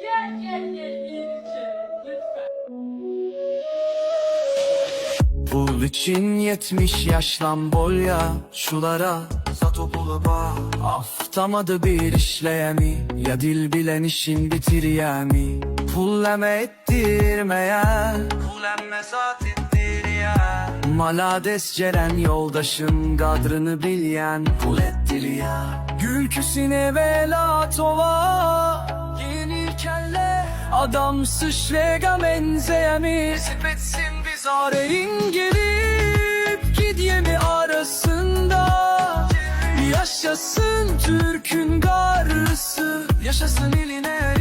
Gel iyice lütfen. Bul için 70 yaşlan bolya şulara Zato bulaba aftamadı bir işleyemi Ya dil bilen işin bitiriyemi Pulleme ettirmeye Pullemme zat ettiriya Malades ceren yoldaşın kadrını bilyen Pul ettiriya Gülküsine velatova Yeni kelle adam sıçrega menzeyemi Zipetsin biz areyin gelip Gidyemi arasında Yaşasın Türk'ün garısı Yaşasın iline